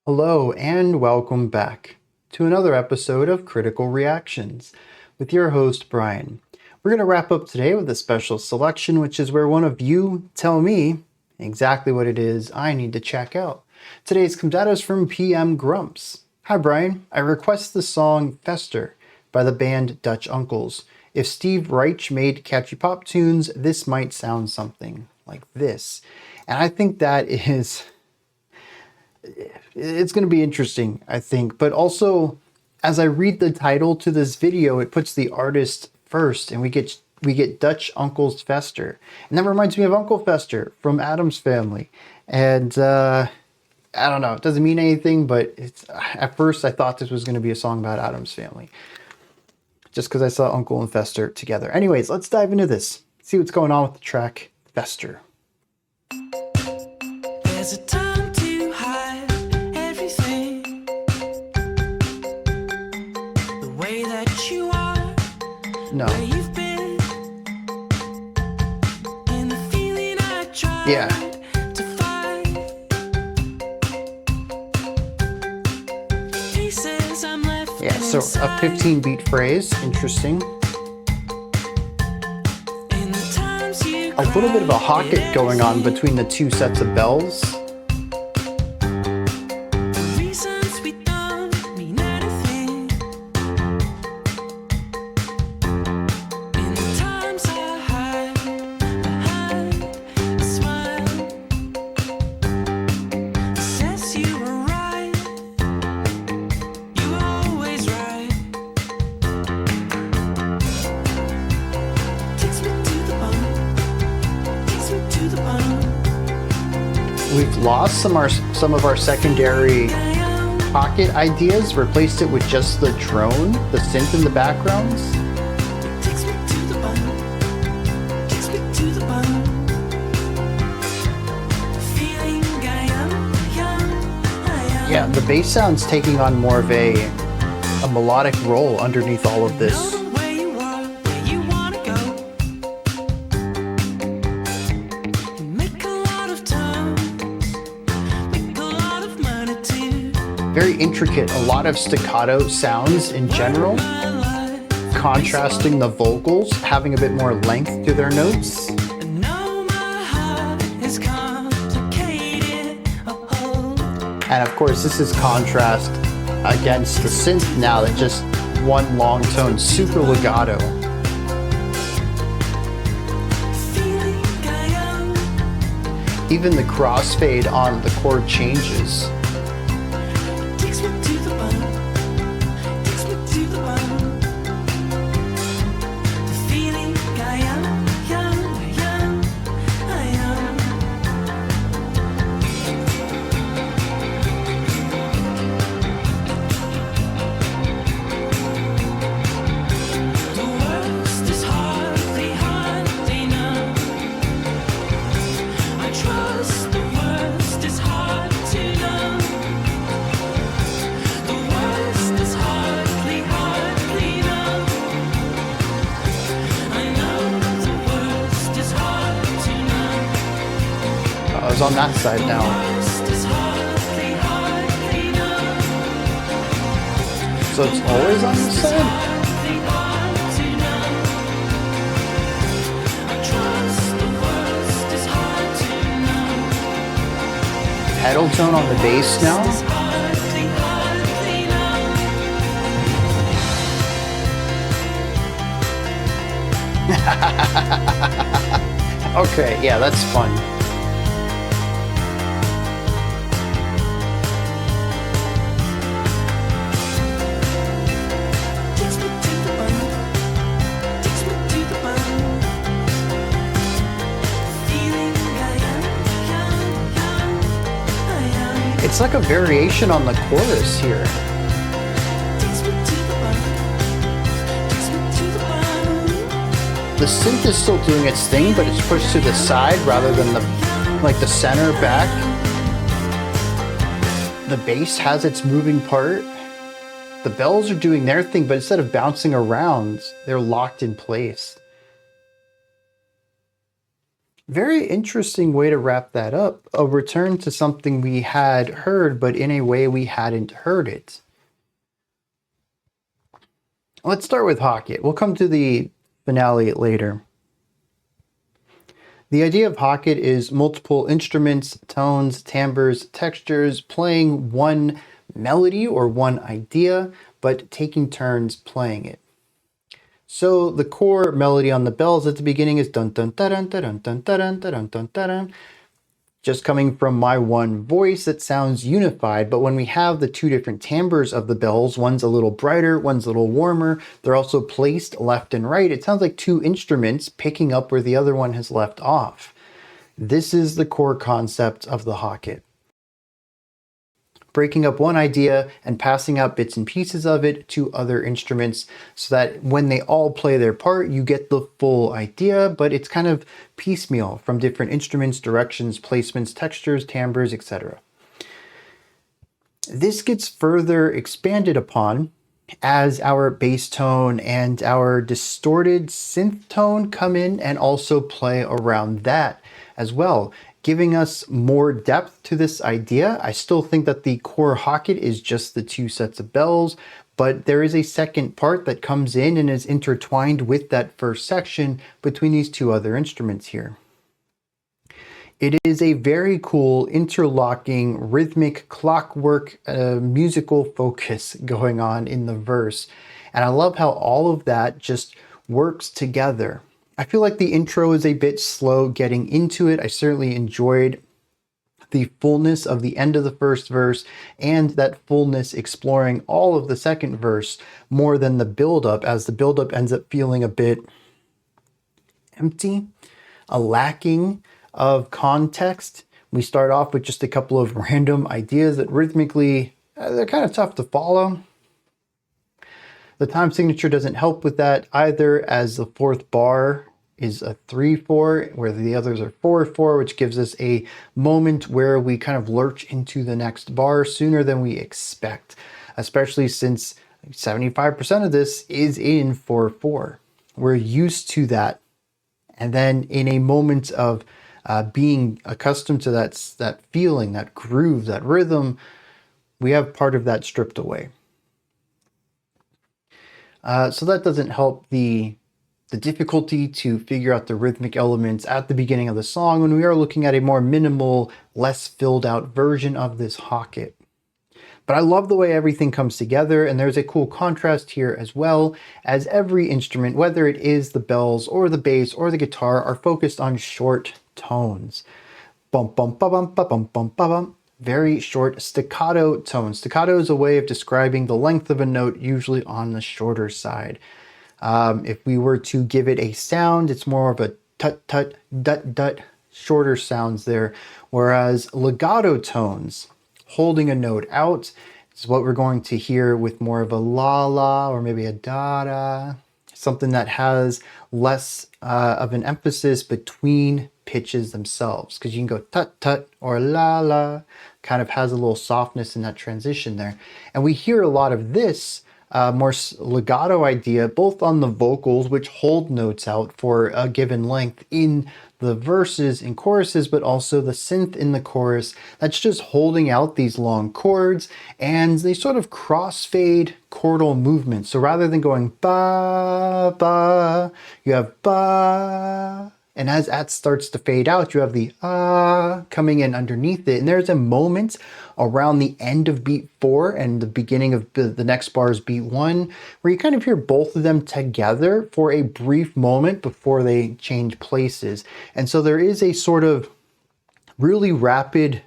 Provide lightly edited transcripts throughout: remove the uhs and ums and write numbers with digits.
Hello and welcome back to another episode of Critical Reactions with your host Bryan. We're going to wrap up today with a special selection, which is where one of you tell me exactly what it is I need to check out. Today's comes at us from PM Grumps. Hi Bryan, I request the song Fester by the band Dutch Uncles. If Steve Reich made catchy pop tunes, this might sound something like this. And I think that is... it's going to be interesting, I think. But also, as I read the title to this video, it puts the artist first, and we get Dutch Uncle's Fester. And that reminds me of Uncle Fester from Addams Family. And I don't know, it doesn't mean anything, but at first I thought this was going to be a song about Addams Family, just because I saw Uncle and Fester together. Anyways, let's dive into this. See what's going on with the track Fester. There's a time to hide everything, the way that you are, No. where you've been, and the feeling I tried to find. Pieces I'm left Yeah, so a 15 beat phrase, interesting. A little bit of a Hocket going on between the two sets of bells. We've lost some of our secondary pocket ideas, replaced it with just the drone, the synth in the backgrounds. Yeah, the bass sound's taking on more of a melodic role underneath all of this. Very intricate, a lot of staccato sounds in general, contrasting the vocals, having a bit more length to their notes. And of course, this is contrast against the synth now that just one long tone, super legato. Even the crossfade on the chord changes. I was on that side now. So it's always on this side? Pedal tone on the bass now? Okay, yeah, that's fun. It's like a variation on the chorus here. The synth is still doing its thing, but it's pushed to the side rather than the center back. The bass has its moving part. The bells are doing their thing, but instead of bouncing around, they're locked in place. Very interesting way to wrap that up. A return to something we had heard, but in a way we hadn't heard it. Let's start with Hockett. We'll come to the finale later. The idea of Hockett is multiple instruments, tones, timbres, textures, playing one melody or one idea, but taking turns playing it. So the core melody on the bells at the beginning is dun dun dun dun dun dun dun dun dun dun. Just coming from my one voice, it sounds unified, but when we have the two different timbres of the bells, one's a little brighter, one's a little warmer, they're also placed left and right, it sounds like two instruments picking up where the other one has left off. This is the core concept of the Hocket. Breaking up one idea and passing out bits and pieces of it to other instruments so that when they all play their part, you get the full idea, but it's kind of piecemeal from different instruments, directions, placements, textures, timbres, etc. This gets further expanded upon as our bass tone and our distorted synth tone come in and also play around that as well, giving us more depth to this idea. I still think that the core Hocket is just the two sets of bells, but there is a second part that comes in and is intertwined with that first section between these two other instruments here. It is a very cool interlocking rhythmic clockwork musical focus going on in the verse. And I love how all of that just works together. I feel like the intro is a bit slow getting into it. I certainly enjoyed the fullness of the end of the first verse and that fullness exploring all of the second verse more than the buildup, as the buildup ends up feeling a bit empty, a lacking of context. We start off with just a couple of random ideas that rhythmically, they're kind of tough to follow. The time signature doesn't help with that either, as the fourth bar is a 3/4, where the others are 4/4, which gives us a moment where we kind of lurch into the next bar sooner than we expect, especially since 75% of this is in 4/4. We're used to that. And then in a moment of being accustomed to that feeling, that groove, that rhythm, we have part of that stripped away. So that doesn't help the difficulty to figure out the rhythmic elements at the beginning of the song when we are looking at a more minimal, less filled out version of this Hocket. But I love the way everything comes together, and there's a cool contrast here as well, as every instrument, whether it is the bells or the bass or the guitar, are focused on short tones. Bum bum ba bum ba bum bum ba bum. Very short staccato tones. Staccato is a way of describing the length of a note, usually on the shorter side. If we were to give it a sound, it's more of a tut tut dut dut, shorter sounds there. Whereas legato tones, holding a note out, is what we're going to hear with more of a la la or maybe a da da, something that has less of an emphasis between pitches themselves, because you can go tut tut or la la, kind of has a little softness in that transition there. And we hear a lot of this more legato idea both on the vocals, which hold notes out for a given length in the verses and choruses, but also the synth in the chorus that's just holding out these long chords, and they sort of crossfade chordal movements. So rather than going ba ba, you have ba, and as that starts to fade out, you have the ah coming in underneath it. And there's a moment around the end of beat 4 and the beginning of the next bar's beat 1, where you kind of hear both of them together for a brief moment before they change places. And so there is a sort of really rapid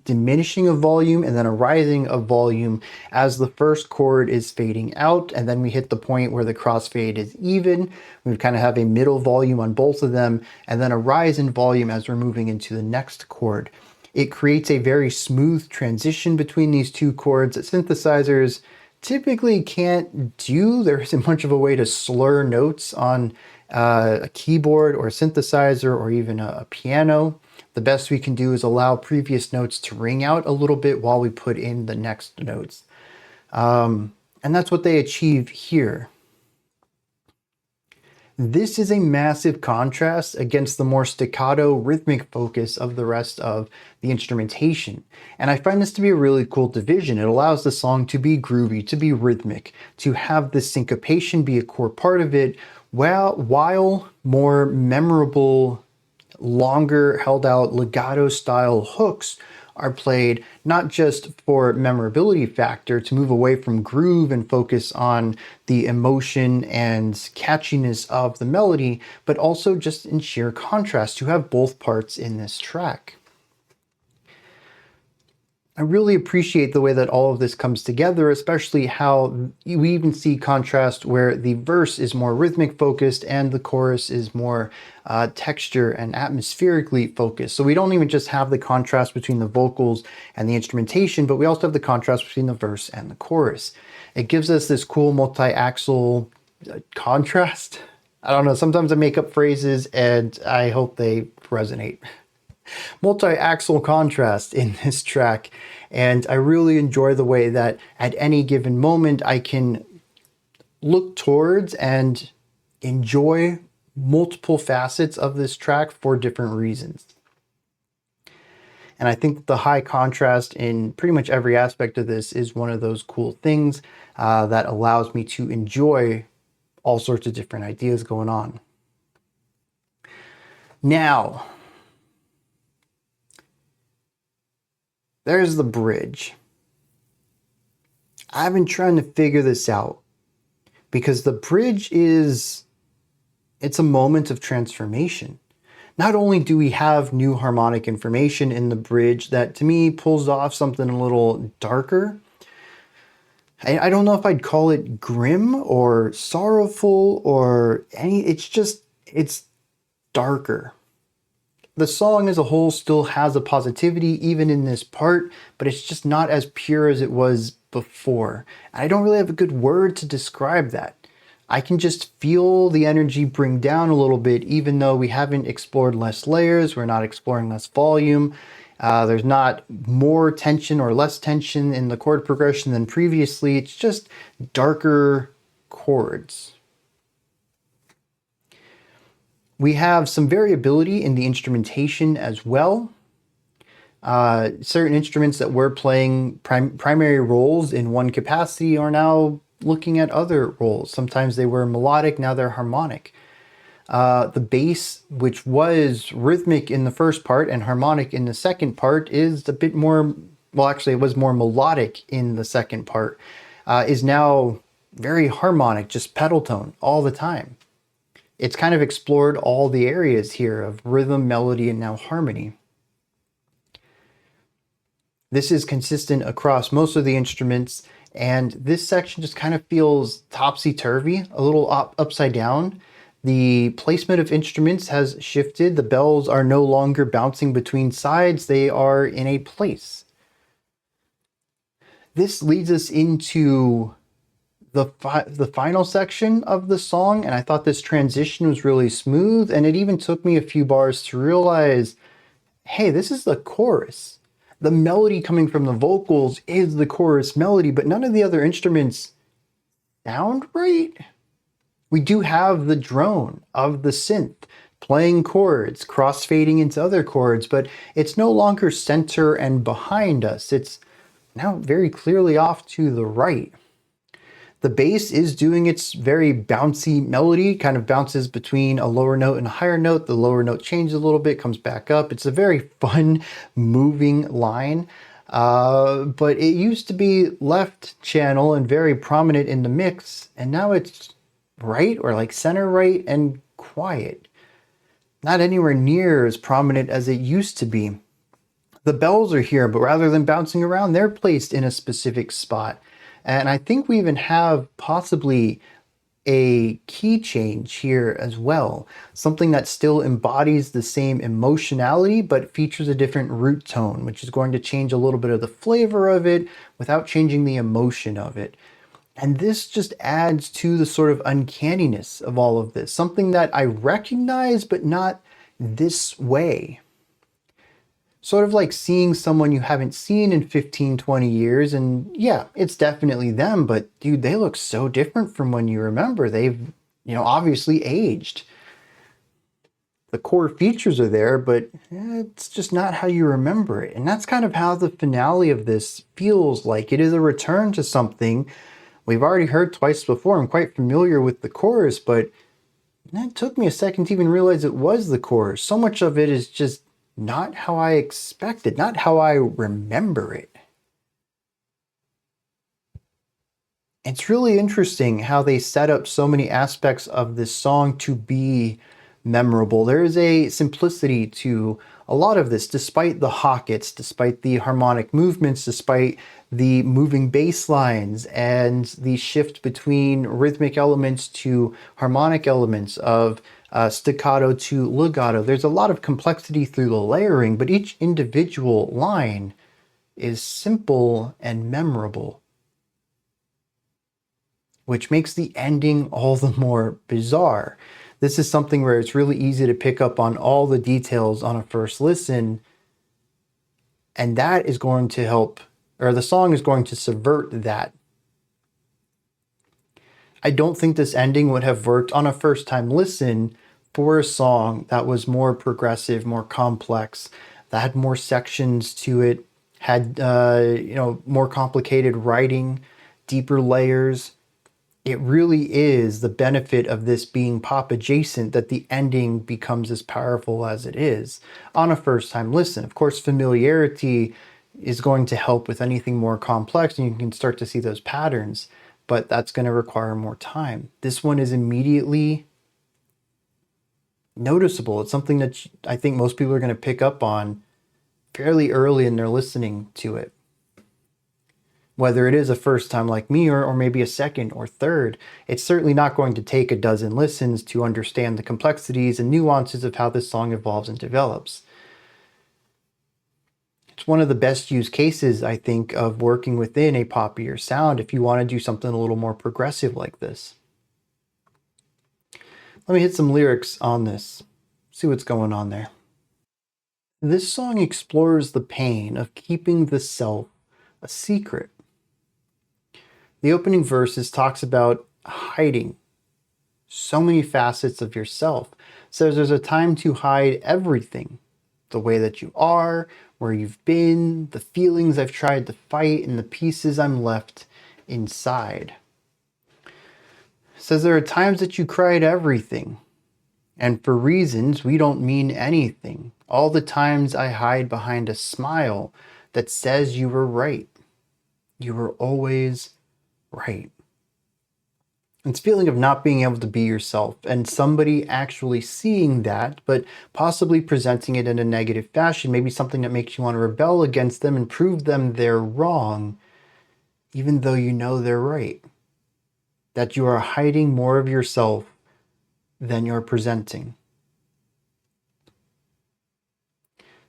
diminishing of volume and then a rising of volume as the first chord is fading out, and then we hit the point where the crossfade is even. We kind of have a middle volume on both of them and then a rise in volume as we're moving into the next chord. It creates a very smooth transition between these two chords that synthesizers typically can't do. There isn't much of a way to slur notes on a keyboard or a synthesizer or even a piano. The best we can do is allow previous notes to ring out a little bit while we put in the next notes. And that's what they achieve here. This is a massive contrast against the more staccato rhythmic focus of the rest of the instrumentation. And I find this to be a really cool division. It allows the song to be groovy, to be rhythmic, to have the syncopation be a core part of it, while more memorable, longer held out legato style hooks are played not just for memorability factor to move away from groove and focus on the emotion and catchiness of the melody, but also just in sheer contrast to have both parts in this track. I really appreciate the way that all of this comes together, especially how we even see contrast where the verse is more rhythmic focused and the chorus is more texture and atmospherically focused. So we don't even just have the contrast between the vocals and the instrumentation, but we also have the contrast between the verse and the chorus. It gives us this cool multi-axle contrast. I don't know, sometimes I make up phrases and I hope they resonate. Multi-axle contrast in this track, and I really enjoy the way that at any given moment I can look towards and enjoy multiple facets of this track for different reasons. And I think the high contrast in pretty much every aspect of this is one of those cool things that allows me to enjoy all sorts of different ideas going on. Now, there's the bridge. I've been trying to figure this out because the bridge it's a moment of transformation. Not only do we have new harmonic information in the bridge that to me pulls off something a little darker. I don't know if I'd call it grim or sorrowful or it's darker. The song as a whole still has a positivity even in this part, but it's just not as pure as it was before. I don't really have a good word to describe that. I can just feel the energy bring down a little bit, even though we haven't explored less layers, we're not exploring less volume. There's not more tension or less tension in the chord progression than previously. It's just darker chords. We have some variability in the instrumentation as well. Certain instruments that were playing primary roles in one capacity are now looking at other roles. Sometimes they were melodic, now they're harmonic. The bass, which was rhythmic in the first part and harmonic in the second part, is a bit more, well, actually it was more melodic in the second part, is now very harmonic, just pedal tone all the time. It's kind of explored all the areas here of rhythm, melody, and now harmony. This is consistent across most of the instruments, and this section just kind of feels topsy-turvy, a little upside down. The placement of instruments has shifted. The bells are no longer bouncing between sides, they are in a place. This leads us into the final section of the song, and I thought this transition was really smooth, and it even took me a few bars to realize, hey, this is the chorus. The melody coming from the vocals is the chorus melody, but none of the other instruments sound right. We do have the drone of the synth playing chords, crossfading into other chords, but it's no longer center and behind us. It's now very clearly off to the right. The bass is doing its very bouncy melody, kind of bounces between a lower note and a higher note. The lower note changes a little bit, comes back up. It's a very fun, moving line. But it used to be left channel and very prominent in the mix, and now it's right or like center right and quiet. Not anywhere near as prominent as it used to be. The bells are here, but rather than bouncing around, they're placed in a specific spot. And I think we even have possibly a key change here as well. Something that still embodies the same emotionality, but features a different root tone, which is going to change a little bit of the flavor of it without changing the emotion of it. And this just adds to the sort of uncanniness of all of this. Something that I recognize, but not this way. Sort of like seeing someone you haven't seen in 15, 20 years, and yeah, it's definitely them, but dude, they look so different from when you remember. They've obviously aged. The core features are there, but it's just not how you remember it. And that's kind of how the finale of this feels like. It is a return to something we've already heard twice before. I'm quite familiar with the chorus, but it took me a second to even realize it was the chorus. So much of it is just not how I expected, not how I remember it. It's really interesting how they set up so many aspects of this song to be memorable. There is a simplicity to a lot of this, despite the Hockets, despite the harmonic movements, despite the moving bass lines and the shift between rhythmic elements to harmonic elements of staccato to legato. There's a lot of complexity through the layering, but each individual line is simple and memorable, which makes the ending all the more bizarre. This is something where it's really easy to pick up on all the details on a first listen, and that is going to help, or the song is going to subvert that. I don't think this ending would have worked on a first time listen for a song that was more progressive, more complex, that had more sections to it, had more complicated writing, deeper layers. It really is the benefit of this being pop adjacent that the ending becomes as powerful as it is on a first time listen. Of course, familiarity is going to help with anything more complex, and you can start to see those patterns, but that's going to require more time. This one is immediately noticeable. It's something that I think most people are going to pick up on fairly early in their listening to it. Whether it is a first time like me or maybe a second or third, it's certainly not going to take a dozen listens to understand the complexities and nuances of how this song evolves and develops. It's one of the best use cases, I think, of working within a poppier sound if you want to do something a little more progressive like this. Let me hit some lyrics on this, see what's going on there. This song explores the pain of keeping the self a secret. The opening verses talks about hiding so many facets of yourself. It says there's a time to hide everything. The way that you are, where you've been, the feelings I've tried to fight, and the pieces I'm left inside. It says there are times that you cried everything, and for reasons we don't mean anything. All the times I hide behind a smile that says you were right. You were always right. It's feeling of not being able to be yourself and somebody actually seeing that, but possibly presenting it in a negative fashion, maybe something that makes you want to rebel against them and prove them they're wrong, even though you know they're right. That you are hiding more of yourself than you're presenting.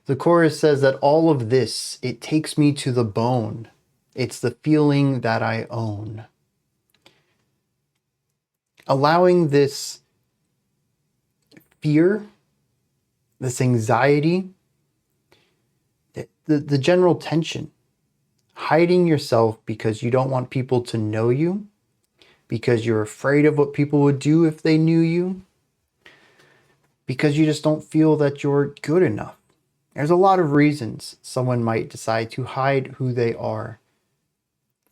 The chorus says that all of this, it takes me to the bone. It's the feeling that I own. Allowing this fear, this anxiety, the general tension, hiding yourself because you don't want people to know you, because you're afraid of what people would do if they knew you, because you just don't feel that you're good enough. There's a lot of reasons someone might decide to hide who they are.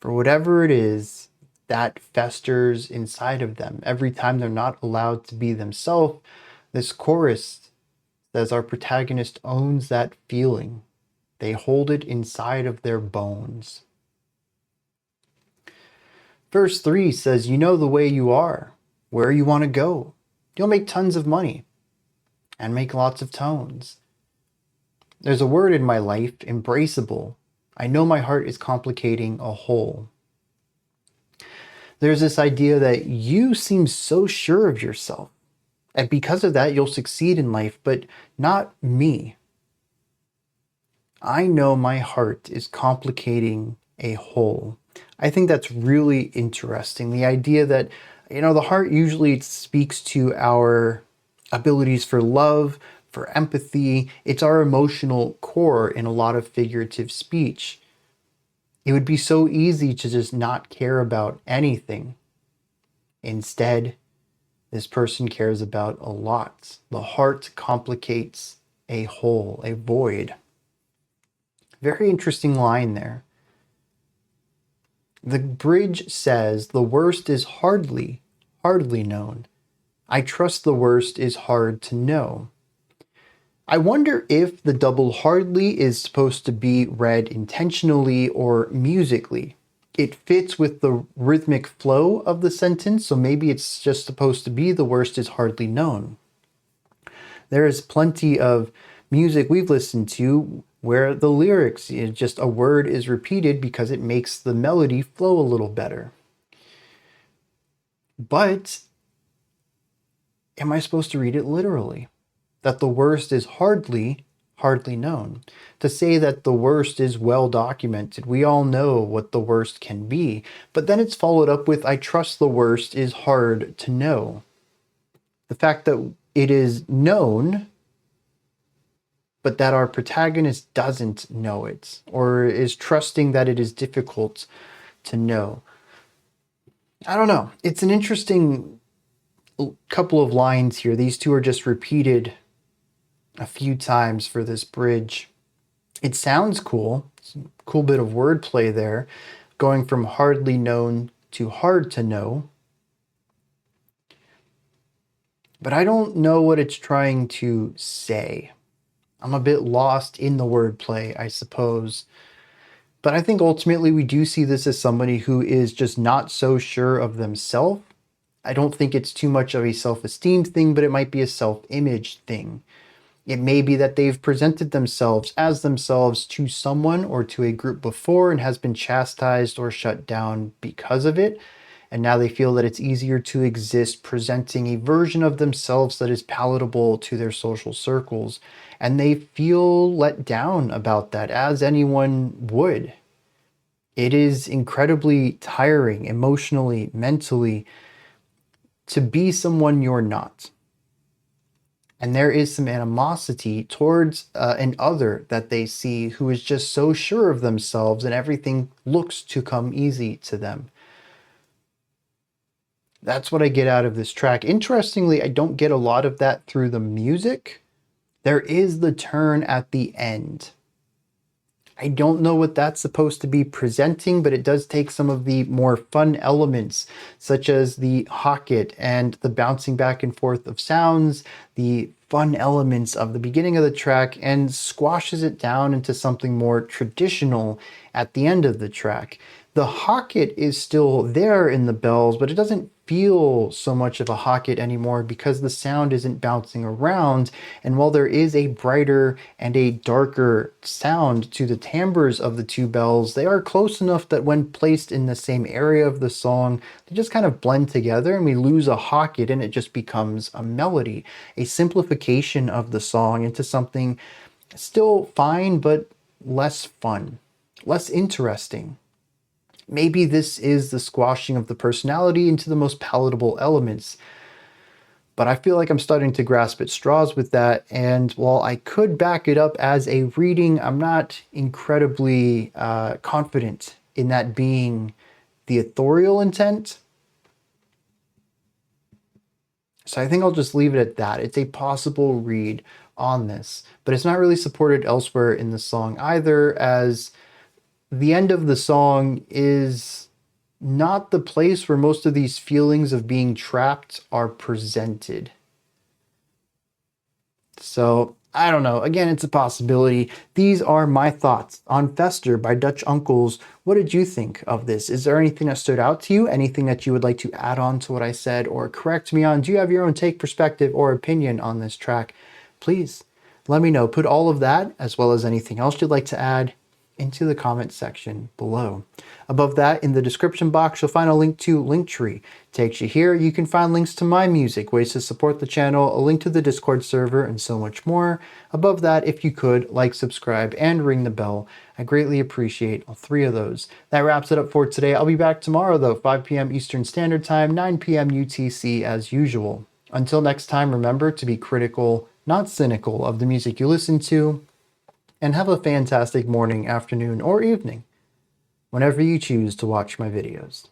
For whatever it is, that festers inside of them. Every time they're not allowed to be themselves, this chorus says our protagonist owns that feeling. They hold it inside of their bones. Verse 3 says, you know the way you are, where you want to go. You'll make tons of money and make lots of tones. There's a word in my life, embraceable. I know my heart is complicating a whole. There's this idea that you seem so sure of yourself, and because of that, you'll succeed in life, but not me. I know my heart is complicating a whole. I think that's really interesting. The idea that, the heart usually speaks to our abilities for love, for empathy. It's our emotional core in a lot of figurative speech. It would be so easy to just not care about anything. Instead, this person cares about a lot. The heart complicates a hole, a void. Very interesting line there. The bridge says, the worst is hardly known. I trust the worst is hard to know. I wonder if the double hardly is supposed to be read intentionally or musically. It fits with the rhythmic flow of the sentence, so maybe it's just supposed to be the worst is hardly known. There is plenty of music we've listened to where the lyrics, just a word is repeated because it makes the melody flow a little better. But am I supposed to read it literally? That the worst is hardly known. To say that the worst is well documented, we all know what the worst can be, but then it's followed up with, I trust the worst is hard to know. The fact that it is known, but that our protagonist doesn't know it, or is trusting that it is difficult to know. I don't know. It's an interesting couple of lines here. These two are just repeated a few times for this bridge. It sounds cool. It's a cool bit of wordplay there, going from hardly known to hard to know. But I don't know what it's trying to say. I'm a bit lost in the wordplay, I suppose. But I think ultimately we do see this as somebody who is just not so sure of themselves. I don't think it's too much of a self-esteem thing, but it might be a self-image thing. It may be that they've presented themselves as themselves to someone or to a group before and has been chastised or shut down because of it. And now they feel that it's easier to exist presenting a version of themselves that is palatable to their social circles. And they feel let down about that, as anyone would. It is incredibly tiring, emotionally, mentally, to be someone you're not. And there is some animosity towards an other that they see who is just so sure of themselves and everything looks to come easy to them. That's what I get out of this track. Interestingly, I don't get a lot of that through the music. There is the turn at the end. I don't know what that's supposed to be presenting, but it does take some of the more fun elements, such as the Hocket and the bouncing back and forth of sounds, the fun elements of the beginning of the track, and squashes it down into something more traditional at the end of the track. The Hocket is still there in the bells, but it doesn't feel so much of a Hocket anymore because the sound isn't bouncing around. And while there is a brighter and a darker sound to the timbres of the two bells, they are close enough that when placed in the same area of the song, they just kind of blend together and we lose a Hocket and it just becomes a melody, a simplification of the song into something still fine, but less fun, less interesting. Maybe this is the squashing of the personality into the most palatable elements. But I feel like I'm starting to grasp at straws with that. And while I could back it up as a reading, I'm not incredibly confident in that being the authorial intent. So I think I'll just leave it at that. It's a possible read on this, but it's not really supported elsewhere in the song either, as the end of the song is not the place where most of these feelings of being trapped are presented. So I don't know. Again, it's a possibility. These are my thoughts on Fester by Dutch Uncles. What did you think of this? Is there anything that stood out to you? Anything that you would like to add on to what I said or correct me on? Do you have your own take, perspective, or opinion on this track? Please let me know. Put all of that, as well as anything else you'd like to add, into the comment section below. Above that, in the description box, you'll find a link to Linktree. Takes you here. You can find links to my music, ways to support the channel, a link to the Discord server, and so much more. Above that, if you could, like, subscribe, and ring the bell. I greatly appreciate all three of those. That wraps it up for today. I'll be back tomorrow, though, 5 p.m. Eastern Standard Time, 9 p.m. UTC as usual. Until next time, remember to be critical, not cynical, of the music you listen to, and have a fantastic morning, afternoon, or evening, whenever you choose to watch my videos.